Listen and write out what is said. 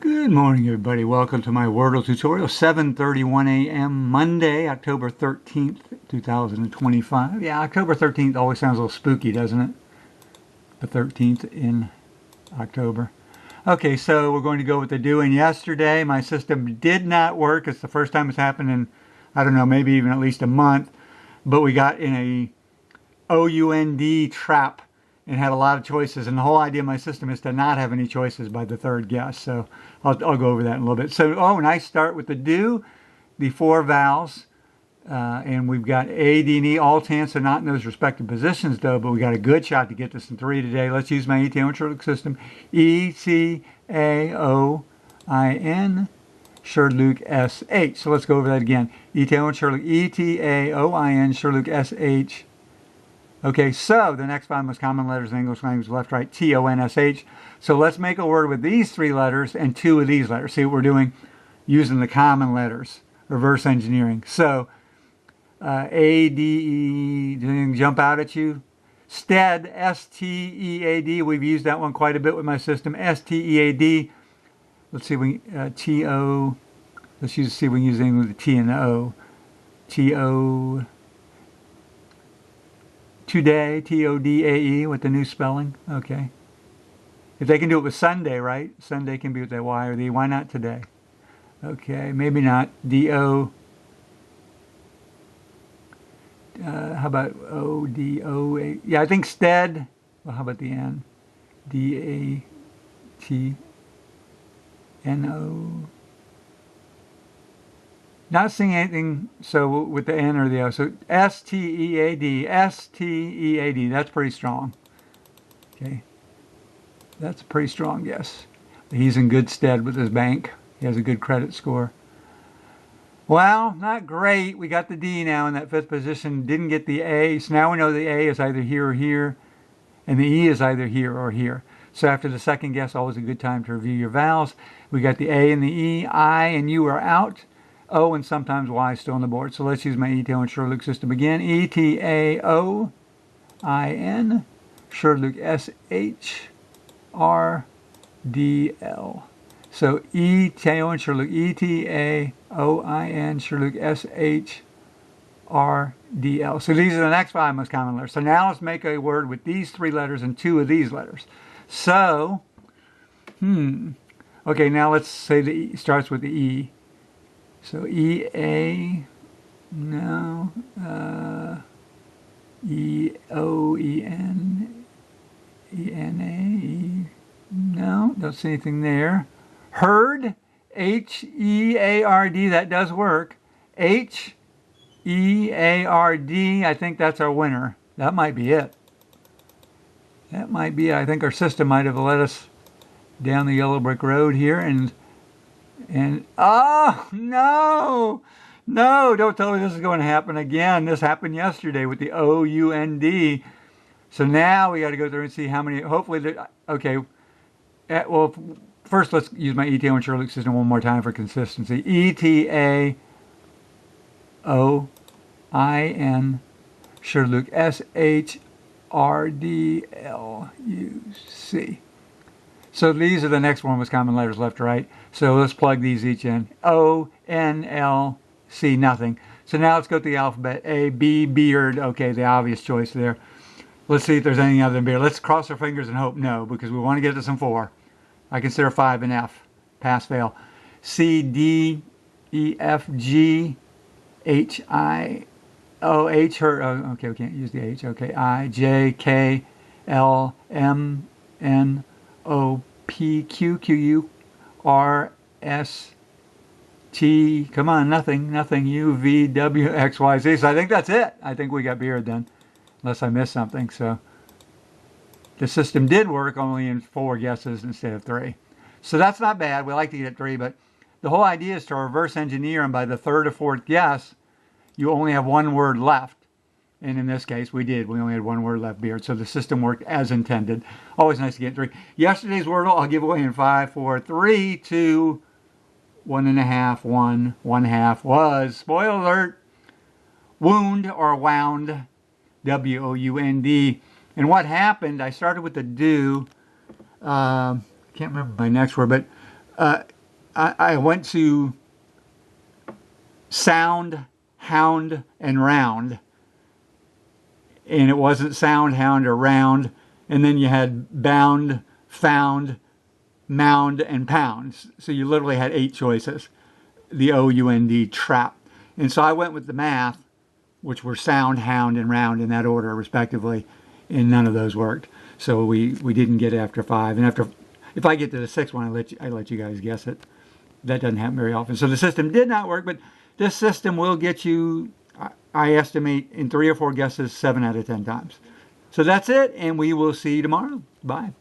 Good morning, everybody. Welcome to my Wordle tutorial, 7:31 a.m. Monday, October 13th, 2025. Yeah, October 13th always sounds a little spooky, doesn't it? The 13th in October. Okay, so we're going to go with the doing. Yesterday, my system did not work. It's the first time it's happened in, I don't know, maybe even at least a month. But we got in a OUND trap and had a lot of choices, and the whole idea of my system is to not have any choices by the third guess. So I'll go over that in a little bit. So, nice start with the do, the four vowels, and we've got A, D, and E, all 10, so not in those respective positions though, but we got a good shot to get this in 3 today. Let's use my ETAOIN SHRDLUC system. ETAOIN SHRDLUC SH. So let's go over that again. ETAOIN SHRDLUC, ETAOIN SHRDLUC SH. Okay, so the next five most common letters in English language, left, right, T-O-N-S-H. So let's make a word with these 3 letters and 2 of these letters. See what we're doing? Using the common letters, reverse engineering. So, A, D, E, does anything jump out at you? Stead, S-T-E-A-D. We've used that one quite a bit with my system. S-T-E-A-D. Let's see, T-O. Let's see if we can use anything with the T and the O. T-O. Today, T-O-D-A-E, with the new spelling. Okay. If they can do it with Sunday, right? Sunday can be with the Y or the E. Why not today? Okay, maybe not. D-O. How about O-D-O-A? Yeah, I think stead. Well, how about the N? D-A-T-N-O. Not seeing anything, so with the N or the O. So S-T-E-A-D, S-T-E-A-D. That's pretty strong. Okay. That's a pretty strong guess. He's in good stead with his bank. He has a good credit score. Well, not great. We got the D now in that 5th position. Didn't get the A. So now we know the A is either here or here. And the E is either here or here. So after the second guess, always a good time to review your vowels. We got the A and the E. I and U are out. O and sometimes Y still on the board. So let's use my ETAOIN SHRDLUC system again. ETAOIN SHRDLUC SHRDL. So ETAOIN SHRDLUC, ETAOIN SHRDLUC SHRDL. So these are the next 5 most common letters. So now let's make a word with these 3 letters and 2 of these letters. So, okay, now let's say the E starts with the E. So E-A, no, E-O-E-N, E-N-A, no, don't see anything there. Herd, H-E-A-R-D, that does work. H-E-A-R-D, I think that's our winner. That might be it. That might be it. I think our system might have led us down the yellow brick road here, and oh, no, don't tell me this is going to happen again. This happened yesterday with the O-U-N-D. So now we got to go through and see how many, hopefully, okay. Well, first let's use my ETAOIN SHRDLUC system one more time for consistency. ETAOIN SHRDLUC SHRDLUC. So these are the next 1 most common letters, left to right. So let's plug these each in. O, N, L, C, nothing. So now let's go to the alphabet. A, B, beard. Okay, the obvious choice there. Let's see if there's anything other than beard. Let's cross our fingers and hope no, because we want to get to some 4. I consider 5 and F. Pass, fail. C, D, E, F, G, H, I, O, H, her. Oh, okay, we can't use the H. Okay, I, J, K, L, M, N, O, P, Q, Q, U, R, S, T, come on, nothing, U, V, W, X, Y, Z. So I think that's it. I think we got beard then, unless I missed something. So the system did work only in 4 guesses instead of 3. So that's not bad. We like to get 3, but the whole idea is to reverse engineer, and by the 3rd or 4th guess, you only have 1 word left. And in this case, we did. We only had 1 word left, beard. So the system worked as intended. Always nice to get 3. Yesterday's Wordle, I'll give away in 5, 4, 3, 2, 1.5, 1, 1/2 was, spoiler alert, wound or wound, W-O-U-N-D. And what happened, I started with the do, can't remember my next word, but I went to sound, hound, and round. And it wasn't sound, hound, or round. And then you had bound, found, mound, and pound. So you literally had 8 choices. The O-U-N-D, trap. And so I went with the math, which were sound, hound, and round in that order, respectively. And none of those worked. So we didn't get after 5. And if I get to the 6th one, I let you guys guess it. That doesn't happen very often. So the system did not work, but this system will get you, I estimate, in 3 or 4 guesses, 7 out of 10 times. So that's it, and we will see you tomorrow. Bye.